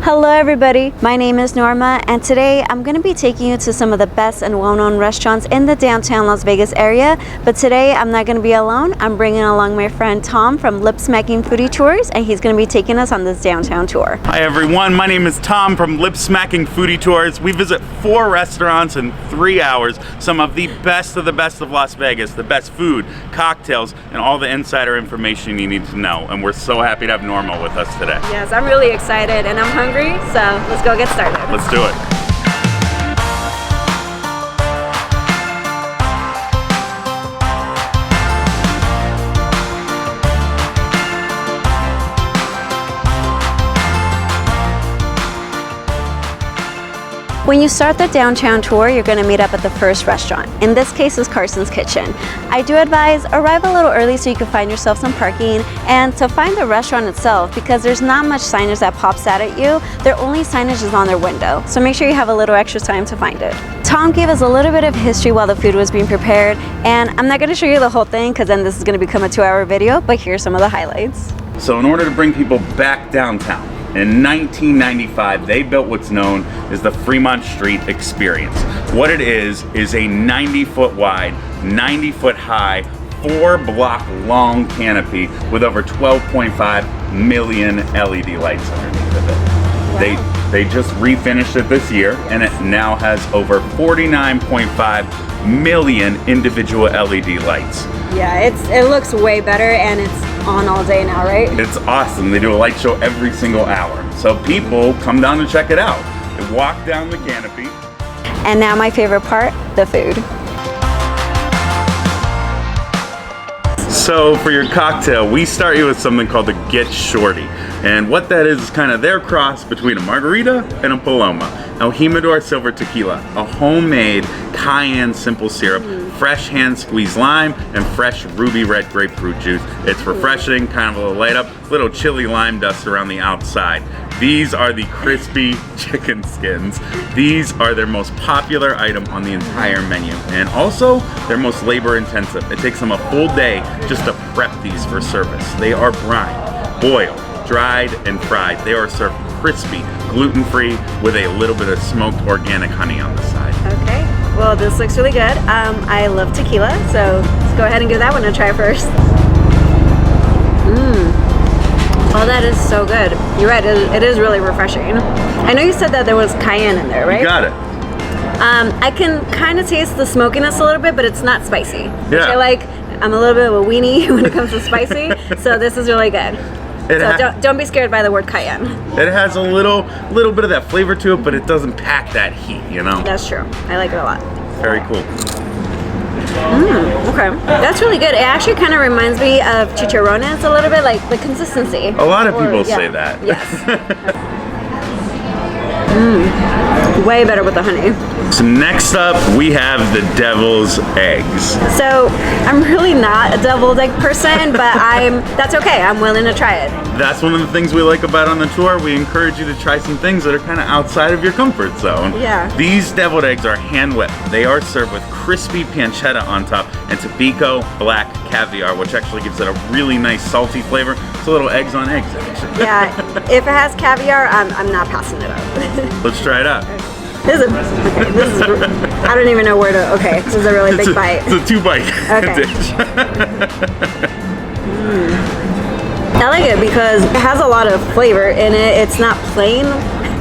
Hello everybody, my name is Norma and today I'm going to be taking you to some of the best and well-known restaurants in the downtown Las Vegas area. But today I'm not going to be alone. I'm bringing along my friend Tom from Lip Smacking Foodie Tours, and he's going to be taking us on this downtown tour. Hi everyone, my name is Tom from Lip Smacking Foodie Tours. We visit 4 restaurants in 3 hours, some of the best of Las Vegas, the best food, cocktails, and all the insider information you need to know. And we're so happy to have Norma with us today. Yes, I'm really excited and I'm hungry. So let's go get started. Let's do it. When you start the downtown tour, you're going to meet up at the first restaurant. In this case, is Carson's Kitchen. I do advise arrive a little early so you can find yourself some parking, and to find the restaurant itself, because there's not much signage that pops out at you, their only signage is on their window. So make sure you have a little extra time to find it. Tom gave us a little bit of history while the food was being prepared, and I'm not going to show you the whole thing because then this is going to become a 2-hour video, but here's some of the highlights. So in order to bring people back downtown, in 1995, they built what's known as the Fremont Street Experience. What it is a 90-foot wide, 90-foot high, 4-block long canopy with over 12.5 million LED lights underneath of it. Wow. They just refinished it this year, and it now has over 49.5 million individual LED lights. Yeah, it looks way better, and it's on all day now, right? It's awesome. They do a light show every single hour. So people come down to check it out. They walk down the canopy. And now my favorite part, the food. So for your cocktail, we start you with something called the Get Shorty. And what that is kind of their cross between a margarita and a paloma. El Jimador Silver Tequila, a homemade cayenne simple syrup, fresh hand squeezed lime, and fresh ruby red grapefruit juice. It's refreshing, kind of a light up, little chili lime dust around the outside. These are the crispy chicken skins. These are their most popular item on the entire menu, and also their most labor intensive. It takes them a full day just to prep these for service. They are brined, boiled, dried, and fried. They are served crispy, gluten-free, with a little bit of smoked organic honey on the side. Okay, well this looks really good. I love tequila, so let's go ahead and give that one a try first. Oh, that is so good. You're right, it is really refreshing. I know you said that there was cayenne in there, right? You got it. I can kind of taste the smokiness a little bit, but it's not spicy. Which Yeah. I like. I'm a little bit of a weenie when it comes to spicy, so this is really good. So don't be scared by the word cayenne. It has a little bit of that flavor to it, but it doesn't pack that heat, you know? That's true. I like it a lot. Very cool. Okay, that's really good. It actually kind of reminds me of chicharrones a little bit, like the consistency. A lot of people say that. Yes. Way better with the honey. So next up, we have the devil's eggs. So I'm really not a deviled egg person, but that's okay. I'm willing to try it. That's one of the things we like about on the tour. We encourage you to try some things that are kind of outside of your comfort zone. Yeah. These deviled eggs are hand whipped. They are served with crispy pancetta on top and Tobacco black caviar, which actually gives it a really nice salty flavor. It's a little eggs on eggs action. Yeah, if it has caviar, I'm not passing it up. Let's try it out. This is I don't even know where to, okay, this is a really big bite. It's a 2-bite dish. I like it because it has a lot of flavor in it. It's not plain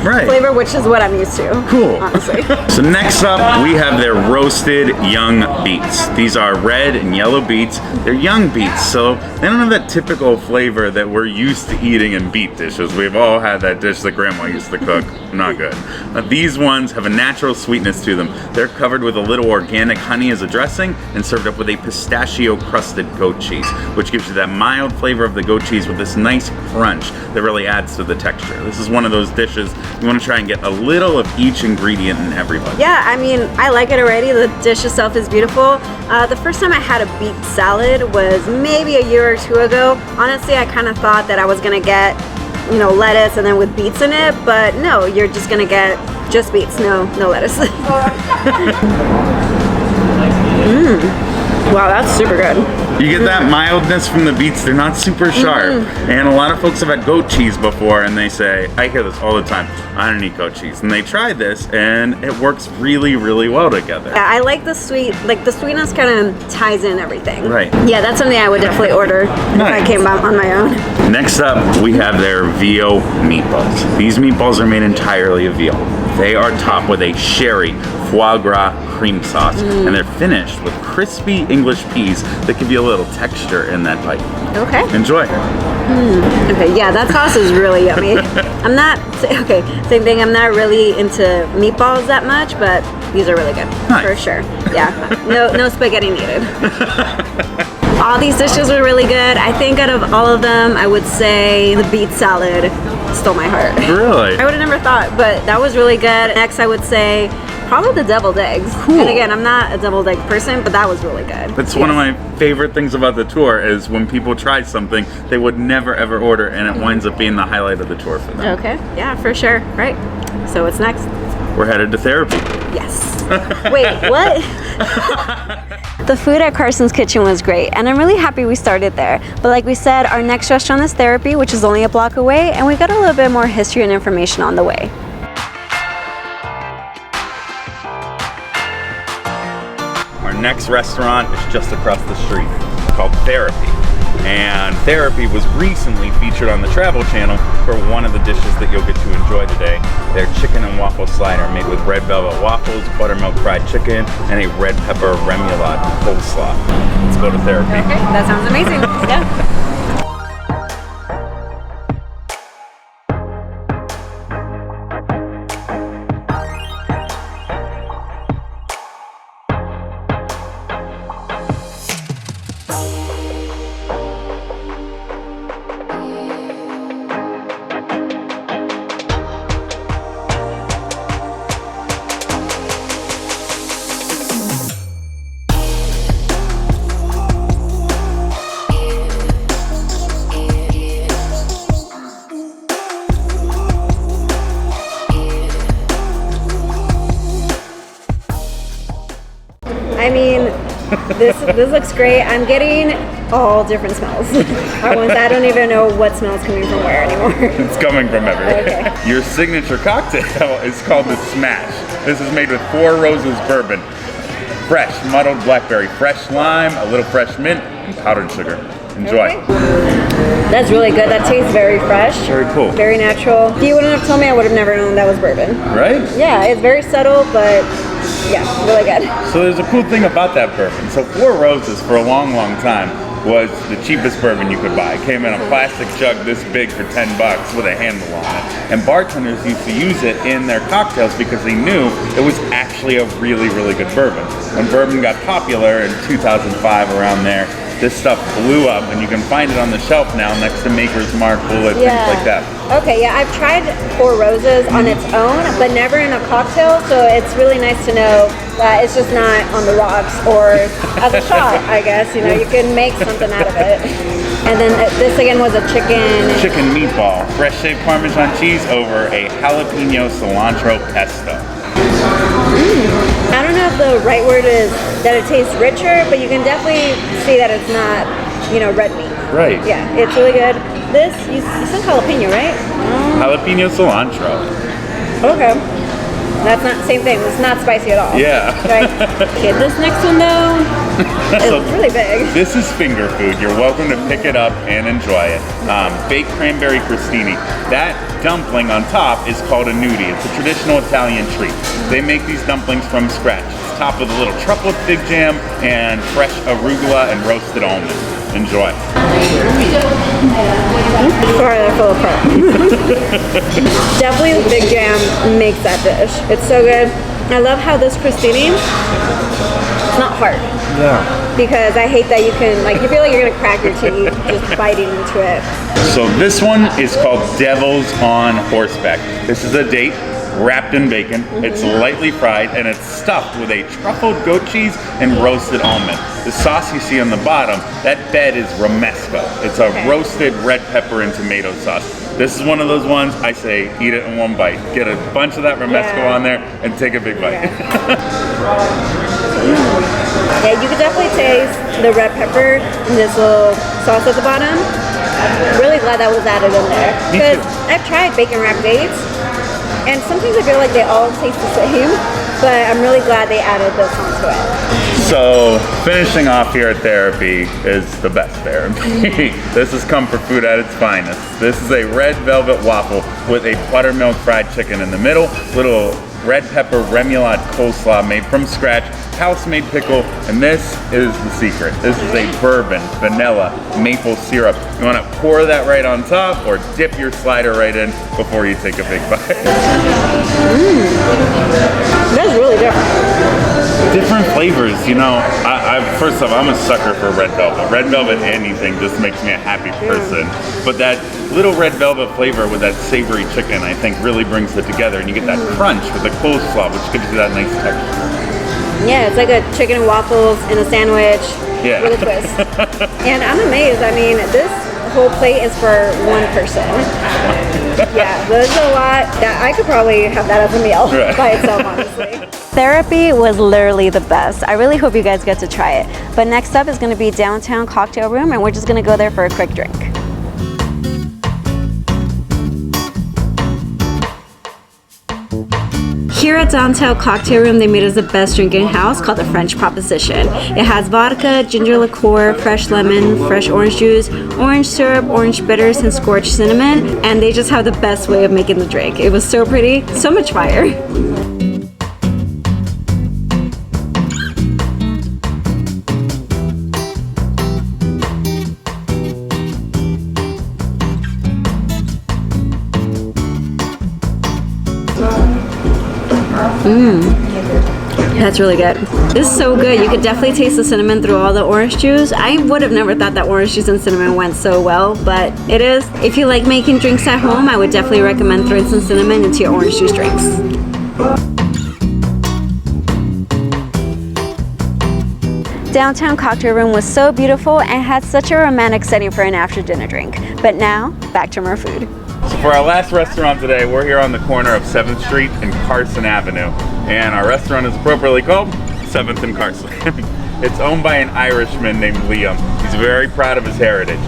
flavor, which is what I'm used to. Cool. Honestly. So next up, we have their roasted young beets. These are red and yellow beets. They're young beets, so they don't have that typical flavor that we're used to eating in beet dishes. We've all had that dish that grandma used to cook. Not good. These ones have a natural sweetness to them. They're covered with a little organic honey as a dressing and served up with a pistachio crusted goat cheese, which gives you that mild flavor of the goat cheese with this nice crunch that really adds to the texture. This is one of those dishes you want to try and get a little of each ingredient in everybody. Yeah, I mean, I like it already. The dish itself is beautiful. The first time I had a beet salad was maybe a year or 2 ago. Honestly, I kind of thought that I was gonna get, you know, lettuce and then with beets in it, but no, you're just gonna get just beets, no lettuce. Wow, that's super good. You get that mildness from the beets. They're not super sharp. And a lot of folks have had goat cheese before, and they say, I hear this all the time, I don't eat goat cheese. And they tried this, and it works really, really well together. Yeah, I like the sweet, like the sweetness kind of ties in everything. Right. Yeah, that's something I would definitely order if I came on my own. Next up, we have their veal meatballs. These meatballs are made entirely of veal. They are topped with a sherry foie gras cream sauce, and they're finished with crispy English peas that give you a little texture in that bite. Okay. Enjoy. Okay, yeah, that sauce is really yummy. I'm not, okay, same thing, I'm not really into meatballs that much, but these are really good, nice. For sure. Yeah, no spaghetti needed. All these dishes were really good. I think out of all of them, I would say the beet salad stole my heart. Really? I would have never thought, but that was really good. Next, I would say probably the deviled eggs. Cool. And again, I'm not a deviled egg person, but that was really good. That's one of my favorite things about the tour is when people try something they would never ever order, and it winds up being the highlight of the tour for them. Okay, yeah, for sure. Right. So what's next? We're headed to therapy. Yes. Wait, what? The food at Carson's Kitchen was great, and I'm really happy we started there. But like we said, our next restaurant is Therapy, which is only a block away, and we got a little bit more history and information on the way. Our next restaurant is just across the street, called Therapy. And Therapy was recently featured on the Travel Channel for one of the dishes that you'll get to enjoy today. Their chicken and waffle slider made with red velvet waffles, buttermilk fried chicken, and a red pepper remoulade coleslaw. Let's go to Therapy. Okay, that sounds amazing. Yeah. I mean, this looks great. I'm getting all different smells at once. I don't even know what smell's coming from where anymore. It's coming from everywhere. Okay. Your signature cocktail is called the Smash. This is made with 4 Roses bourbon, fresh muddled blackberry, fresh lime, a little fresh mint, and powdered sugar. Enjoy. Okay. That's really good. That tastes very fresh. Very cool. Very natural. If you wouldn't have told me, I would have never known that was bourbon. Right? Yeah, it's very subtle, but yeah, really good. So there's a cool thing about that bourbon. So 4 Roses for a long, long time was the cheapest bourbon you could buy. It came in a plastic jug this big for $10 with a handle on it. And bartenders used to use it in their cocktails because they knew it was actually a really, really good bourbon. When bourbon got popular in 2005 around there, this stuff blew up, and you can find it on the shelf now next to Maker's Mark, Bullet, things like that. Okay, yeah, I've tried 4 Roses on its own, but never in a cocktail, so it's really nice to know that it's just not on the rocks or as a shot, I guess. You know, you can make something out of it. And then this again was a chicken meatball, fresh shaved Parmesan cheese over a jalapeno cilantro pesto. I don't know if the right word is that it tastes richer, but you can definitely see that it's not, you know, red meat. Right. Yeah, it's really good. This, you said jalapeno, right? Jalapeno cilantro. Okay. That's not the same thing. It's not spicy at all. Yeah. Right. Okay, this next one though, So it's really big. This is finger food. You're welcome to pick it up and enjoy it. Baked cranberry crostini. That dumpling on top is called a nudi. It's a traditional Italian treat. They make these dumplings from scratch. It's topped with a little truffle fig jam and fresh arugula and roasted almonds. Enjoy. Sorry, they're full of crap. Definitely the big jam makes that dish. It's so good. I love how this crostini, it's not hard. Yeah. Because I hate that you can, like, you feel like you're gonna crack your teeth just biting into it. So this one is called Devils on Horseback. This is a date. wrapped in bacon. It's lightly fried, and it's stuffed with a truffled goat cheese and roasted almond. The sauce you see on the bottom, that bed is romesco. It's a roasted red pepper and tomato sauce. This is one of those ones I say eat it in one bite. Get a bunch of that romesco on there and take a big bite. Yeah, you can definitely taste the red pepper in this little sauce at the bottom. Really glad that was added in there. Because I've tried bacon wrapped dates, and sometimes I feel like they all taste the same, but I'm really glad they added this onto it. So, finishing off here at Therapy is the best therapy. This is comfort food at its finest. This is a red velvet waffle with a buttermilk fried chicken in the middle, little red pepper remoulade coleslaw made from scratch, house-made pickle, and this is the secret. This is a bourbon, vanilla, maple syrup. You want to pour that right on top or dip your slider right in before you take a big bite. That's really different. Different flavors, you know. First off, I'm a sucker for red velvet. Red velvet anything just makes me a happy person. But that little red velvet flavor with that savory chicken, I think really brings it together, and you get that crunch with the coleslaw, which gives you that nice texture. Yeah, it's like a chicken and waffles in a sandwich with a twist. And I'm amazed. I mean, this whole plate is for one person. Yeah, there's a lot that I could probably have that as a meal by itself, honestly. Therapy was literally the best. I really hope you guys get to try it. But next up is going to be Downtown Cocktail Room, and we're just going to go there for a quick drink. Here at Downtown Cocktail Room, they made us the best drinking house called the French Proposition. It has vodka, ginger liqueur, fresh lemon, fresh orange juice, orange syrup, orange bitters, and scorched cinnamon, and they just have the best way of making the drink. It was so pretty, so much fire. That's really good. This is so good. You could definitely taste the cinnamon through all the orange juice. I would have never thought that orange juice and cinnamon went so well, but it is. If you like making drinks at home, I would definitely recommend throwing some cinnamon into your orange juice drinks. Downtown Cocktail Room was so beautiful and had such a romantic setting for an after dinner drink. But now, back to more food. So for our last restaurant today, we're here on the corner of 7th Street and Carson Avenue. And our restaurant is appropriately called 7th and Carson. It's owned by an Irishman named Liam. He's very proud of his heritage.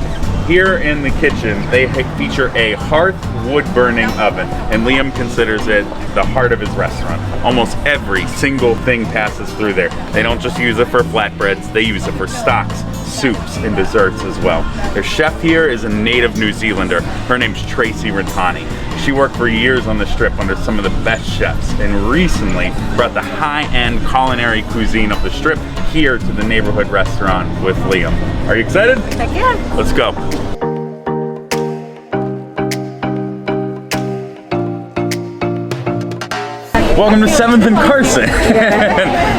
Here in the kitchen, they feature a hearth wood-burning oven, and Liam considers it the heart of his restaurant. Almost every single thing passes through there. They don't just use it for flatbreads, they use it for stocks, soups, and desserts as well. Their chef here is a native New Zealander. Her name's Tracy Rintani. She worked for years on the Strip under some of the best chefs, and recently brought the high-end culinary cuisine of the Strip here to the neighborhood restaurant with Liam. Are you excited? Heck yeah. Let's go. Welcome to 7th and Carson.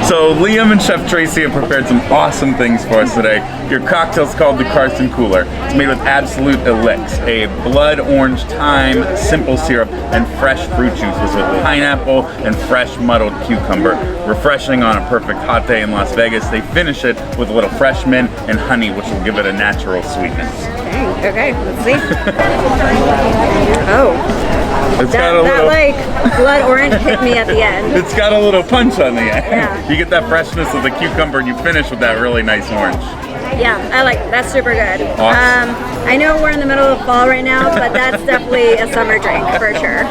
So Liam and Chef Tracy have prepared some awesome things for us today. Your cocktail's called the Carson Cooler. It's made with Absolute Elix, a blood orange thyme simple syrup, and fresh fruit juices with pineapple and fresh muddled cucumber. Refreshing on a perfect hot day in Las Vegas. They finish it with a little fresh mint and honey, which will give it a natural sweetness. Okay, let's see. Oh. It's got a little, like blood orange hit me at the end. It's got a little punch on the end. Yeah. You get that freshness of the cucumber and you finish with that really nice orange. Yeah, I like it. That's super good. Awesome. I know we're in the middle of fall right now, but that's definitely a summer drink for sure.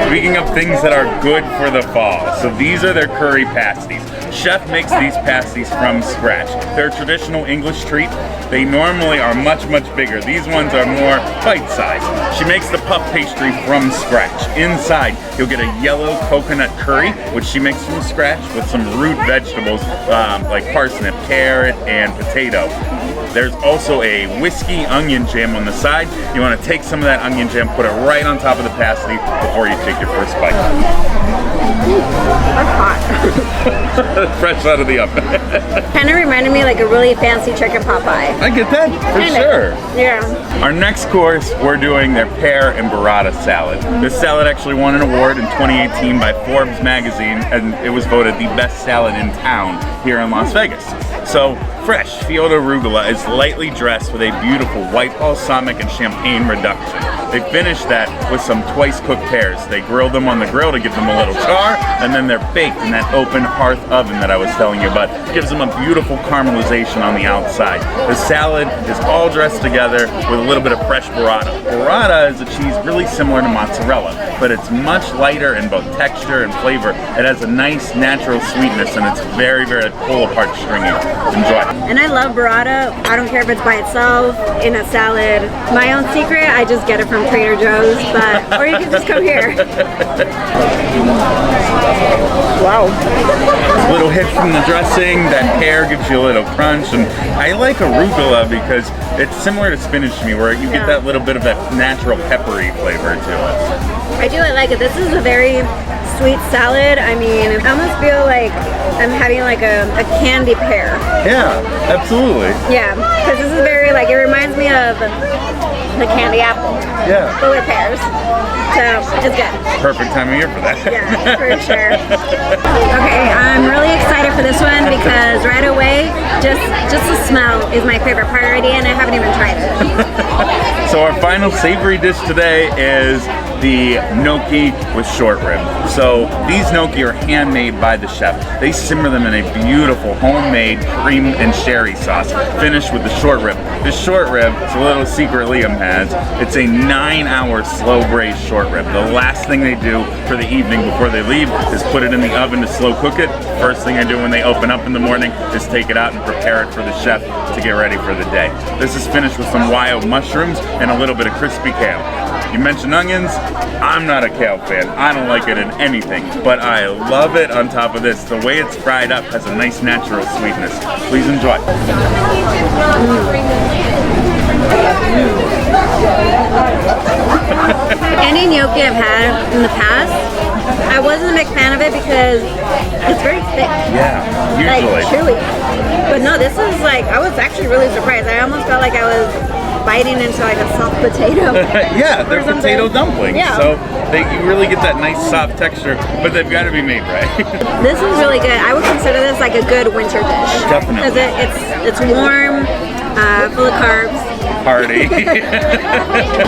Speaking of things that are good for the fall, so these are their curry pasties. Chef makes these pasties from scratch. They're a traditional English treat. They normally are much, much bigger. These ones are more bite-sized. She makes the puff pastry from scratch. Inside, you'll get a yellow coconut curry, which she makes from scratch with some root vegetables like parsnip, carrot, and potato. There's also a whiskey onion jam on the side. You want to take some of that onion jam, put it right on top of the pasty before you take your first bite. That's hot. Fresh out of the oven. Kind of reminded me like a really fancy chicken pot pie. I get that, for sure. Yeah. Our next course, we're doing their pear and burrata salad. This salad actually won an award in 2018 by Forbes magazine, and it was voted the best salad in town here in Las Vegas. So, fresh field arugula is lightly dressed with a beautiful white balsamic and champagne reduction. They finish that with some twice cooked pears. They grill them on the grill to give them a little char, and then they're baked in that open hearth oven that I was telling you about. Gives them a beautiful caramelization on the outside. The salad is all dressed together with a little bit of fresh burrata. Burrata is a cheese really similar to mozzarella, but it's much lighter in both texture and flavor. It has a nice natural sweetness, and it's very, very pull apart stringy. Enjoy. And I love burrata. I don't care if it's by itself, in a salad. My own secret, I just get it from Trader Joe's, or you can just come here. Wow. A little hit from the dressing, that pear gives you a little crunch, and I like arugula because it's similar to spinach to me, where you get that little bit of that natural peppery flavor to it. I do like it. This is a very sweet salad. I mean, I almost feel like I'm having like a candy pear. Yeah, absolutely. Yeah, because this is very like, it reminds me of the candy apple. Yeah. But with pears. So, it's good. Perfect time of year for that. Yeah, for sure. Okay, I'm really excited for this one because right away, just the smell is my favorite part already, and I haven't even tried it. So our final savory dish today is the gnocchi with short rib. So these gnocchi are handmade by the chef. They simmer them in a beautiful homemade cream and sherry sauce, finished with the short rib. This short rib, it's a little secret Liam has, it's a 9-hour slow braised short rib. The last thing they do for the evening before they leave is put it in the oven to slow cook it. First thing I do when they open up in the morning is take it out and prepare it for the chef to get ready for the day. This is finished with some wild mushrooms and a little bit of crispy kale. You mentioned onions. I'm not a kale fan. I don't like it in anything, but I love it on top of this. The way it's fried up has a nice natural sweetness. Please enjoy. Any gnocchi I've had in the past, I wasn't a big fan of it because it's very thick. Yeah, usually. Like chewy. But no, this is like, I was actually really surprised. I almost felt like I was biting into like a soft potato. Yeah, they're potato dumplings. Yeah. So you really get that nice soft texture, but they've got to be made right. This is really good. I would consider this like a good winter dish. Definitely. Because it's warm, full of carbs. Party.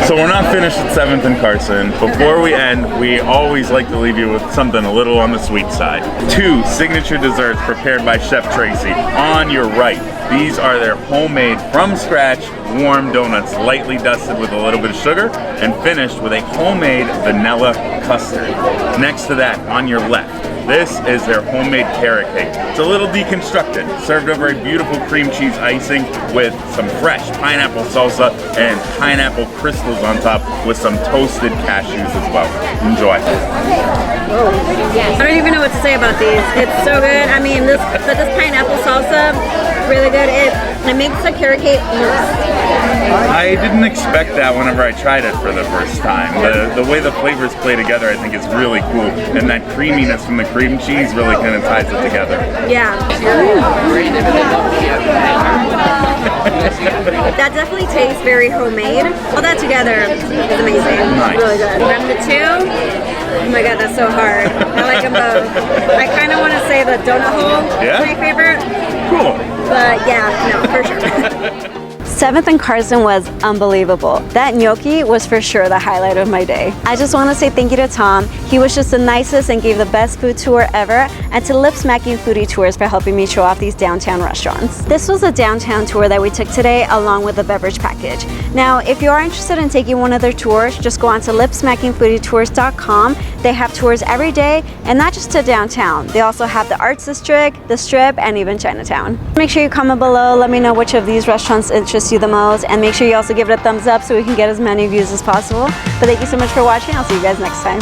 So we're not finished at 7th and Carson. Before we end, we always like to leave you with something a little on the sweet side. 2 signature desserts prepared by Chef Tracy. On your right, these are their homemade, from scratch, warm donuts, lightly dusted with a little bit of sugar and finished with a homemade vanilla custard. Next to that, on your left, this is their homemade carrot cake. It's a little deconstructed, served over a beautiful cream cheese icing with some fresh pineapple salsa and pineapple crystals on top with some toasted cashews as well. Enjoy. I don't even know what to say about these. It's so good. I mean, this pineapple salsa, really good. It makes the carrot cake loose. I didn't expect that whenever I tried it for the first time. The way the flavors play together, I think, is really cool, and that creaminess from the cream cheese really kind of ties it together. Yeah. That definitely tastes very homemade. All that together is amazing. Nice. Really good. Number 2. Oh my god, that's so hard. I like them both. I kind of want to say the donut hole is my favorite. Cool. But yeah, no, for sure. 7th and Carson was unbelievable. That gnocchi was for sure the highlight of my day. I just want to say thank you to Tom. He was just the nicest and gave the best food tour ever, and to Lip Smacking Foodie Tours for helping me show off these downtown restaurants. This was a downtown tour that we took today along with the beverage package. Now, if you are interested in taking one of their tours, just go on to lipsmackingfoodietours.com. They have tours every day, and not just to downtown. They also have the Arts District, the Strip, and even Chinatown. Make sure you comment below, let me know which of these restaurants interest you the most, and make sure you also give it a thumbs up so we can get as many views as possible. But thank you so much for watching. I'll see you guys next time.